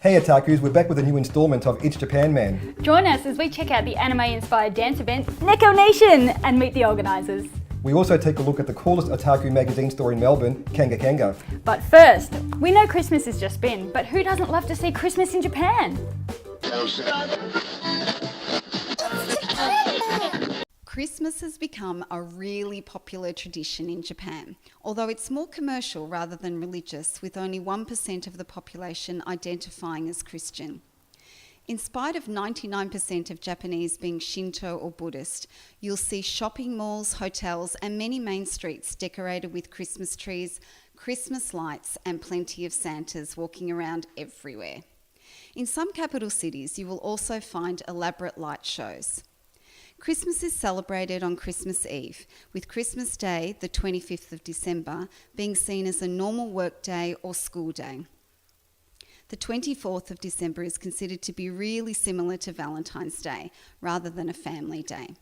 Hey Otakus, we're back with a new instalment of It's Japan Man. Join us as we check out the anime-inspired dance event, Necco Nation, and meet the organisers. We also take a look at the coolest Otaku magazine store in Melbourne, Kanga Kanga. But first, we know Christmas has just been, but who doesn't love to see Christmas in Japan? Christmas has become a really popular tradition in Japan, although it's more commercial rather than religious, with only 1% of the population identifying as Christian. In spite of 99% of Japanese being Shinto or Buddhist, you'll see shopping malls, hotels, and many main streets decorated with Christmas trees, Christmas lights, and plenty of Santas walking around everywhere. In some capital cities, you will also find elaborate light shows. Christmas is celebrated on Christmas Eve, with Christmas Day, the 25th of December, being seen as a normal work day or school day. The 24th of December is considered to be really similar to Valentine's Day, rather than a family day.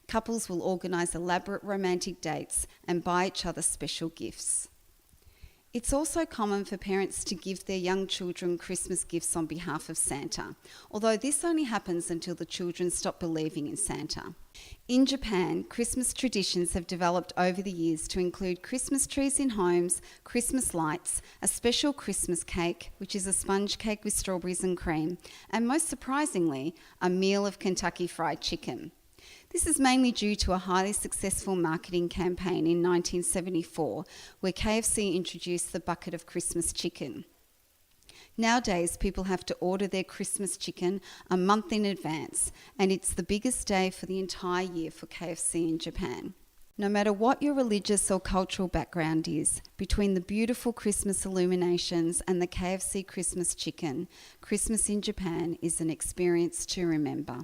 Couples will organise elaborate romantic dates and buy each other special gifts. It's also common for parents to give their young children Christmas gifts on behalf of Santa, although this only happens until the children stop believing in Santa. In Japan, Christmas traditions have developed over the years to include Christmas trees in homes, Christmas lights, a special Christmas cake, which is a sponge cake with strawberries and cream, and most surprisingly, a meal of Kentucky Fried Chicken. This is mainly due to a highly successful marketing campaign in 1974, where KFC introduced the bucket of Christmas chicken. Nowadays, people have to order their Christmas chicken a month in advance, and it's the biggest day for the entire year for KFC in Japan. No matter what your religious or cultural background is, between the beautiful Christmas illuminations and the KFC Christmas chicken, Christmas in Japan is an experience to remember.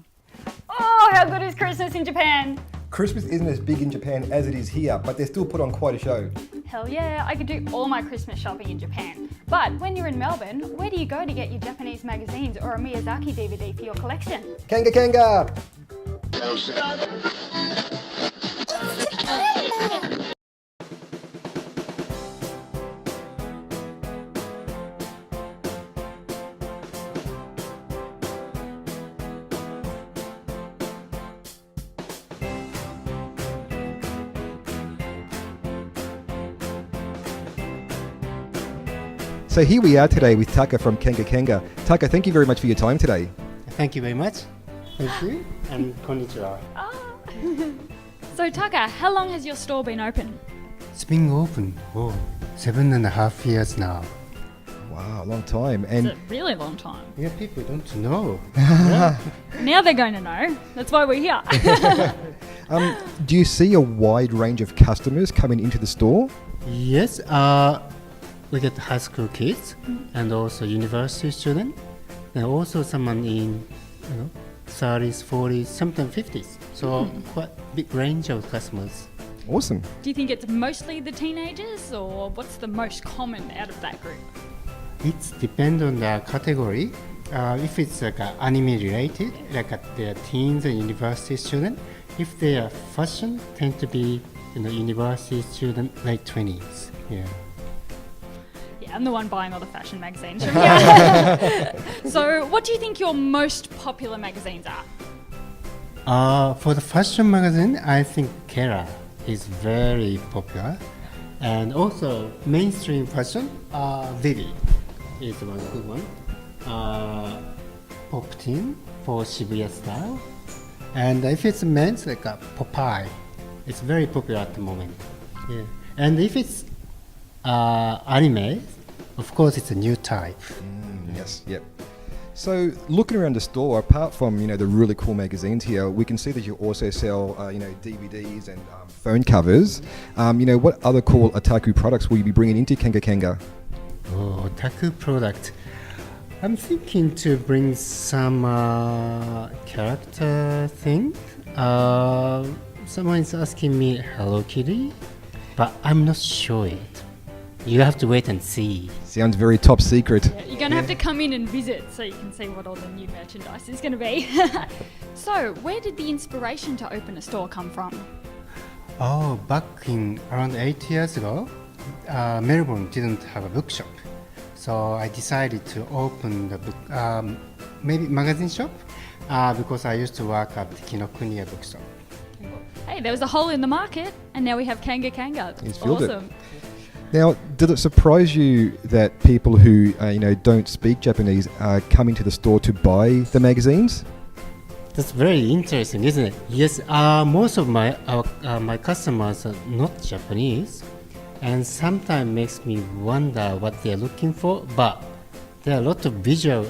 Oh, how good is Christmas in Japan? Christmas isn't as big in Japan as it is here, but they still put on quite a show. Hell yeah, I could do all my Christmas shopping in Japan. But when you're in Melbourne, where do you go to get your Japanese magazines or a Miyazaki DVD for your collection? Kanga Kanga! So here we are today with Taka from Kanga Kanga. Taka, thank you very much for your time today. Thank you very much. Thank you. And konnichiwa. So Taka, how long has your store been open? It's been open for 7.5 years now. Wow, long time. It's And a really long time. Yeah, people don't know. Now they're going to know. That's why we're here. do you see a wide range of customers coming into the store? Yes, we get high school kids and also university students, and also someone in 30s, 40s, sometimes 50s. So quite big range of customers. Awesome. Do you think it's mostly the teenagers, or what's the most common out of that group? It depends on the category. If it's like anime related, like the teens and university student, if they are fashion, tend to be university student, late 20s. Yeah. Yeah, I'm the one buying all the fashion magazines from here. So what do you think your most popular magazines are? For the fashion magazine, I think Kera is very popular, and also mainstream fashion, Vivi is one good one. Pop Teen for Shibuya style, and if it's men's, like Popeye, it's very popular at the moment. Yeah, and if it's anime, of course, it's a new type. Yes, yep. So looking around the store, apart from the really cool magazines here, we can see that you also sell DVDs and phone covers. What other cool otaku products will you be bringing into Kanga Kanga? Oh, otaku product. I'm thinking to bring some character thing. Someone is asking me Hello Kitty, but I'm not sure yet. You have to wait and see. Sounds very top secret. Yeah, you're going to have to come in and visit so you can see what all the new merchandise is going to be. So, where did the inspiration to open a store come from? Oh, back in around 8 years ago, Melbourne didn't have a bookshop. So I decided to open the book, maybe magazine shop, because I used to work at the Kinokuniya bookstore. Hey, there was a hole in the market, and now we have Kanga Kanga. He's filled it. Awesome. Now, did it surprise you that people who don't speak Japanese are coming to the store to buy the magazines? That's very interesting, isn't it? Yes, most of my customers are not Japanese, and sometimes makes me wonder what they're looking for. But there are a lot of visual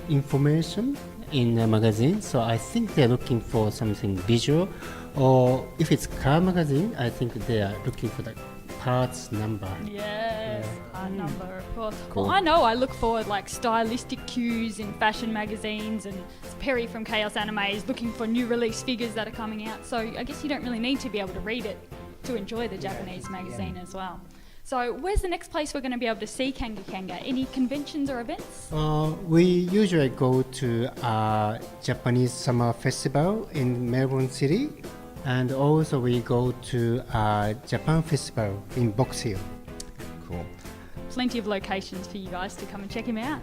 information in the magazine, so I think they're looking for something visual. Or if it's car magazine, I think they are looking for the parts number. Yes, our number, of course. Cool. Well, I know I look for like stylistic cues in fashion magazines, and Perry from Chaos Anime is looking for new release figures that are coming out. So I guess you don't really need to be able to read it to enjoy the Japanese magazine as well. So where's the next place we're going to be able to see Kanga Kanga? Any conventions or events? We usually go to Japanese Summer Festival in Melbourne City, and also we go to Japan Festival in Box Hill. Cool. Plenty of locations for you guys to come and check him out.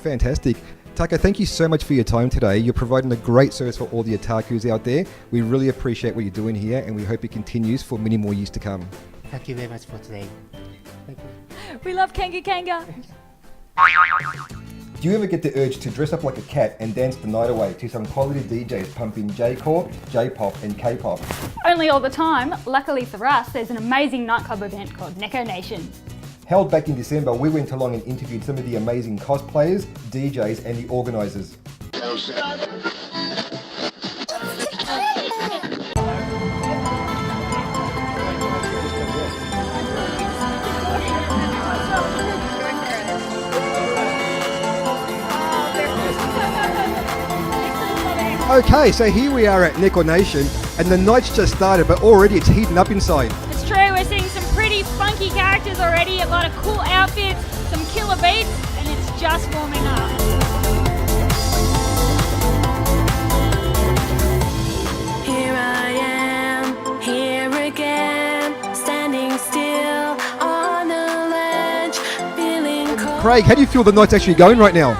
Fantastic. Taka, thank you so much for your time today. You're providing a great service for all the otakus out there. We really appreciate what you're doing here, and we hope it continues for many more years to come. Thank you very much for today. Thank you. We love Kanga Kanga. Do you ever get the urge to dress up like a cat and dance the night away to some quality DJs pumping J-Core, J-Pop and K-Pop? Only all the time. Luckily for us, there's an amazing nightclub event called Necco Nation. Held back in December, we went along and interviewed some of the amazing cosplayers, DJs and the organisers. Okay, so here we are at Necco Nation, and the night's just started, but already it's heating up inside. It's true, we're seeing some pretty funky characters already, a lot of cool outfits, some killer beats, and it's just warming up. Here I am, here again, standing still on the ledge, feeling cold. Craig, how do you feel the night's actually going right now?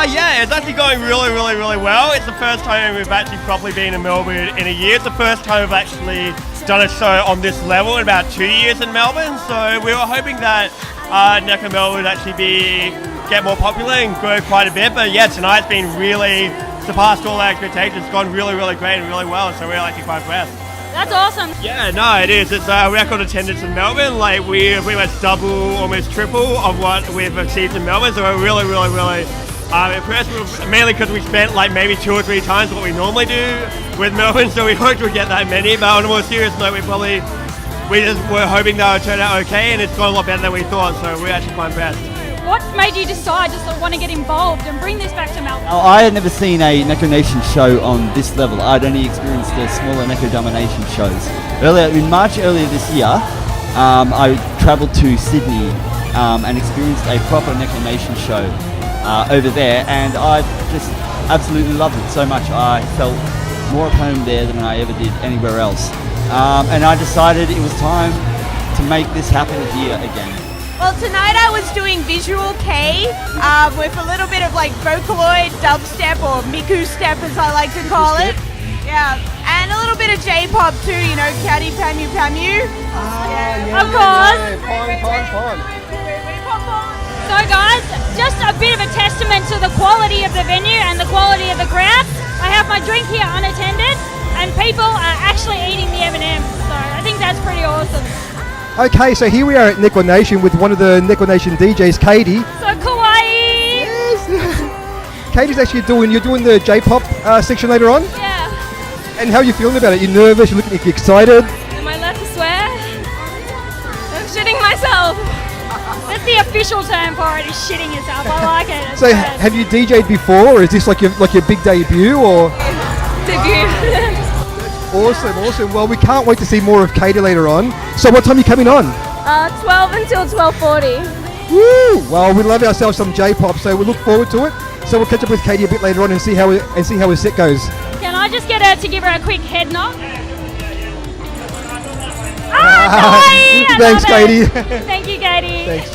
Yeah, it's actually going really well. It's the first time we've actually properly been in Melbourne in a year. It's the first time we've actually done a show on this level in about 2 years in Melbourne. So we were hoping that Necco Melbourne would actually get more popular and grow quite a bit. But yeah, tonight's been really surpassed all our expectations. It's gone really great and really well. So we're actually quite impressed. That's awesome. Yeah, no, it is. It's a record attendance in Melbourne. Like we pretty much double, almost triple of what we've achieved in Melbourne. So we're really impressed, mainly because we spent like maybe 2 or 3 times what we normally do with Melbourne, so we hoped we'd get that many, but on a more serious note, we just were hoping that would turn out okay, and it's gone a lot better than we thought, so we're actually quite impressed. What made you decide to sort of want to get involved and bring this back to Melbourne? I had never seen a Necco Nation show on this level. I'd only experienced the smaller Necco Domination shows. In March earlier this year, I travelled to Sydney and experienced a proper Necco Nation show over there, and I just absolutely loved it so much. I felt more at home there than I ever did anywhere else, and I decided it was time to make this happen here again. Well, tonight I was doing visual K with a little bit of like Vocaloid, dubstep, or Miku step as I like to call it. Yeah, and a little bit of J-pop too, you know, Catty Pamu Pamu. Of course. Fine. So guys, just a bit of a testament to the quality of the venue and the quality of the crowd. I have my drink here unattended, and people are actually eating the M&Ms, so I think that's pretty awesome. Okay, so here we are at Necco Nation with one of the Necco Nation DJs, Katie. So kawaii! Yes! Katie's actually you're doing the J-pop section later on? Yeah. And how are you feeling about it? You nervous? You're excited? Am I allowed to swear? I'm shitting myself. That's the official term for it, is shitting yourself. I like it. It's So good. have you DJ'd before, or is this like your big debut, or? Debut. Awesome. Well, we can't wait to see more of Katie later on. So what time are you coming on? 12 until 12:40. Woo! Well, we love ourselves some J-pop, so we look forward to it. So we'll catch up with Katie a bit later on and see how her set goes. Can I just get her to give her a quick head nod? Ah, kawaii! I Thanks, love it. Katie. Thank you, Katie. Thanks.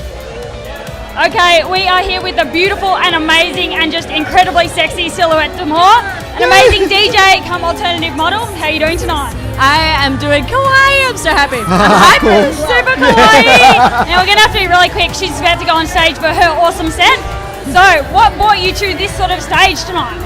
Okay, we are here with the beautiful and amazing and just incredibly sexy Silhouette D'Amour, an amazing DJ come alternative model. How are you doing tonight? I am doing kawaii. I'm so happy. Hyper, super kawaii. Now we're going to have to be really quick. She's about to go on stage for her awesome set. So, what brought you to this sort of stage tonight?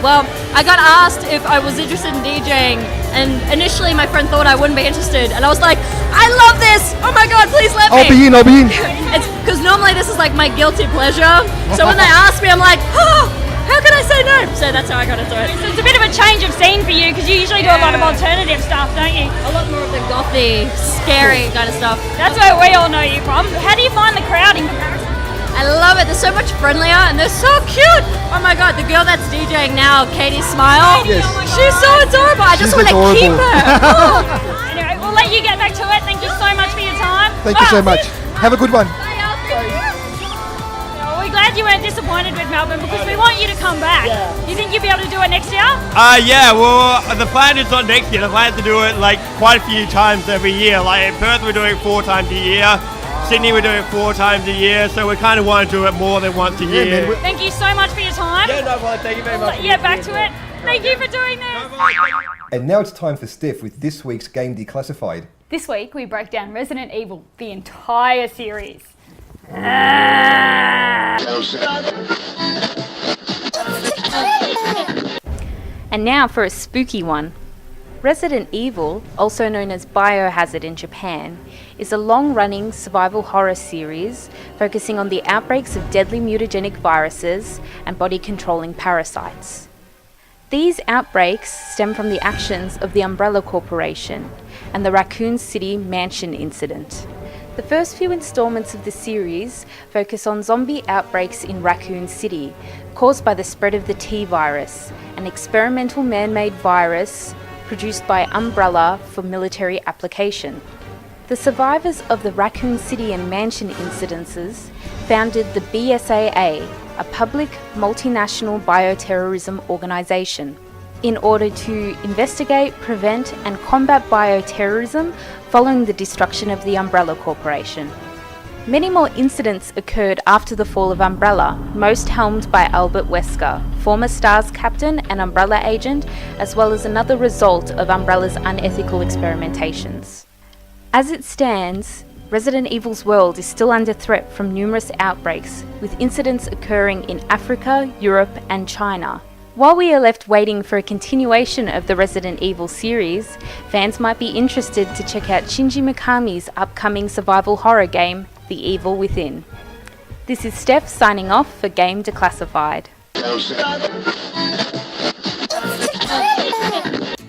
Well, I got asked if I was interested in DJing, and initially my friend thought I wouldn't be interested, and I was like, I love this! Oh my god, please let me! I'll be in. It's because normally this is like my guilty pleasure, so when they ask me, I'm like, oh, how can I say no? So that's how I got into it. So it's a bit of a change of scene for you because you usually do a lot of alternative stuff, don't you? A lot more of the gothy, scary kind of stuff. That's where we all know you from. How do you find the crowd in comparison? I love it. They're so much friendlier and they're so cute. Oh my god, the girl that's DJing now, Katie Smile. Yes. She's so adorable. I just She's want to keep adorable. her. Oh. Anyway, we'll let you get back to it. Thank you so much for your time. Thank you so much. Have a good one. Well, we're glad you weren't disappointed with Melbourne because we want you to come back. You think you'll be able to do it next year? Yeah, well, the plan is not next year. The plan is to do it like quite a few times every year. Like in Perth, we're doing it 4 times a year. Sydney, we're doing it 4 times a year. So we kind of want to do it more than once a year. man, Thank you so much for your time. Yeah, no problem. Thank you very much. Let you get back to it. Thank you for doing this. And now it's time for Steph with this week's Game Declassified. This week we break down Resident Evil, the entire series. And now for a spooky one. Resident Evil, also known as Biohazard in Japan, is a long-running survival horror series focusing on the outbreaks of deadly mutagenic viruses and body-controlling parasites. These outbreaks stem from the actions of the Umbrella Corporation and the Raccoon City Mansion incident. The first few installments of the series focus on zombie outbreaks in Raccoon City, caused by the spread of the T-virus, an experimental man-made virus produced by Umbrella for military application. The survivors of the Raccoon City and Mansion incidences founded the BSAA, a public multinational bioterrorism organisation, in order to investigate, prevent and combat bioterrorism following the destruction of the Umbrella Corporation. Many more incidents occurred after the fall of Umbrella, most helmed by Albert Wesker, former STARS captain and Umbrella agent, as well as another result of Umbrella's unethical experimentations. As it stands, Resident Evil's world is still under threat from numerous outbreaks, with incidents occurring in Africa, Europe and China. While we are left waiting for a continuation of the Resident Evil series, fans might be interested to check out Shinji Mikami's upcoming survival horror game, The Evil Within. This is Steph signing off for Game Declassified.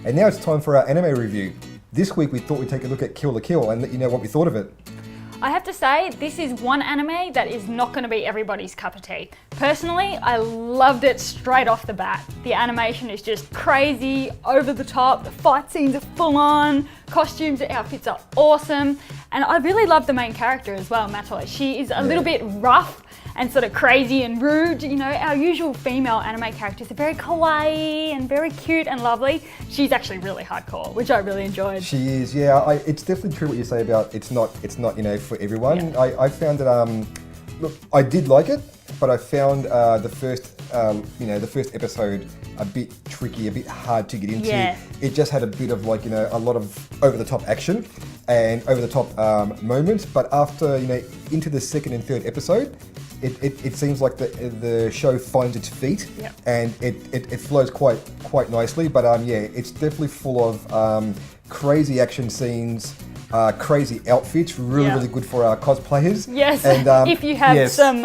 And now it's time for our anime review. This week we thought we'd take a look at Kill la Kill and let you know what we thought of it. I have to say, this is one anime that is not going to be everybody's cup of tea. Personally, I loved it straight off the bat. The animation is just crazy, over the top, the fight scenes are full on, costumes and outfits are awesome, and I really love the main character as well, Matoi. She is a little bit rough and sort of crazy and rude. You know, our usual female anime characters are very kawaii and very cute and lovely. She's actually really hardcore, which I really enjoyed. She is, yeah. It's definitely true what you say about it's not you know for everyone. Yeah. I found that look, I did like it, but I found the first episode a bit tricky, a bit hard to get into. Yeah. It just had a bit of like a lot of over the top action and over the top moments. But after into the second and third episode, it seems like the show finds its feet. Yep. And it flows quite nicely. But it's definitely full of crazy action scenes. Crazy outfits, really good for our cosplayers. Yes, and, if you have yes. some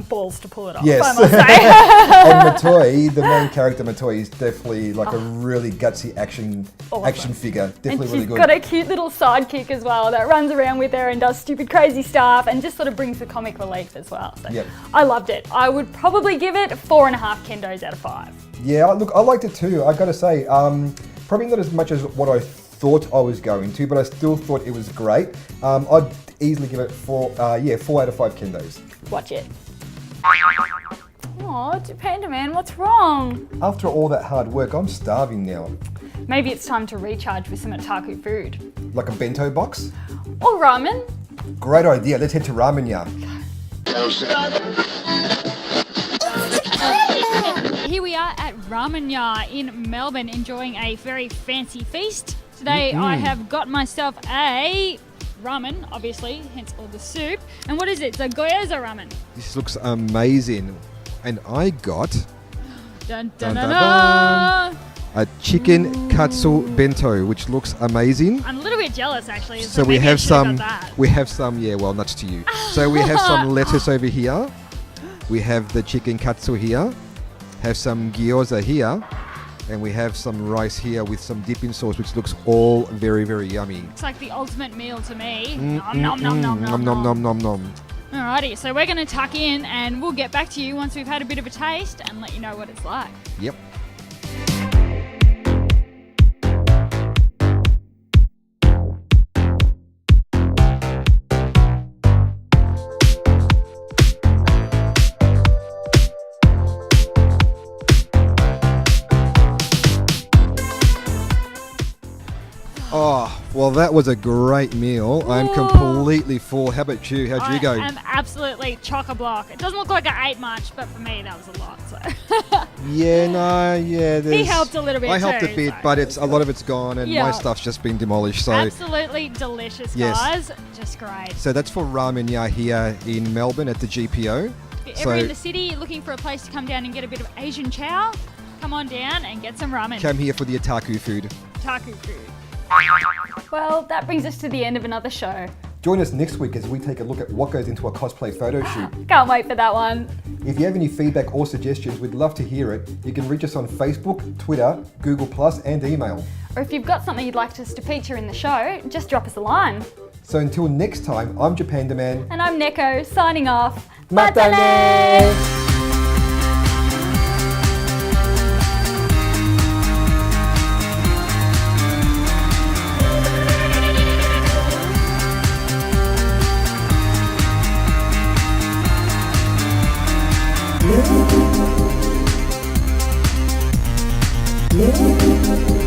balls to pull it off, Yes. I must say. And Matoi, the main character Matoi, is definitely like a really gutsy action figure. Definitely And really she's good. got a cute little sidekick as well that runs around with her and does stupid crazy stuff and just sort of brings the comic relief as well. So Yep. I loved it. I would probably give it 4.5 kendos out of 5. Yeah, look, I liked it too. I gotta say, probably not as much as what I thought I was going to, but I still thought it was great. I'd easily give it 4 out of 5 kendos. Watch it. Oh, Panda Man, what's wrong? After all that hard work, I'm starving now. Maybe it's time to recharge with some Otaku food. Like a bento box? Or ramen. Great idea. Let's head to Ramenya. Here we are at Ramenya in Melbourne, enjoying a very fancy feast. Today I have got myself a ramen, obviously, hence all the soup. And what is it? It's a gyoza ramen. This looks amazing. And I got Dun, dun, dun, dun, dun, dun. a chicken katsu bento, which looks amazing. I'm a little bit jealous, actually. So maybe I should've got that. we have some, yeah, well, nuts to you. So we have some lettuce over here. We have the chicken katsu here. Have some gyoza here. And we have some rice here with some dipping sauce, which looks all very, very yummy. It's like the ultimate meal to me. Nom, Nom, nom, nom, nom, nom, nom, nom, nom. Alrighty, so we're going to tuck in and we'll get back to you once we've had a bit of a taste and let you know what it's like. Yep. Oh, well, that was a great meal. I'm completely full. How about you? How'd you go? I am absolutely chock-a-block. It doesn't look like I ate much, but for me that was a lot. So Yeah, no, yeah. he helped a little bit. I helped too, a bit, so but a lot of it's gone, and Yeah. my stuff's just been demolished. So, absolutely delicious, Yes. guys. Just great. so that's for Ramenya here in Melbourne at the GPO. If you're ever in the city looking for a place to come down and get a bit of Asian chow, come on down and get some ramen. Come here for the otaku food. Taku food. Well, that brings us to the end of another show. Join us next week as we take a look at what goes into a cosplay photo shoot. Can't wait for that one. If you have any feedback or suggestions, we'd love to hear it. You can reach us on Facebook, Twitter, Google+, and email. Or if you've got something you'd like us to feature in the show, just drop us a line. So until next time, I'm Japan Man. And I'm Necco, signing off. Matane! Matane.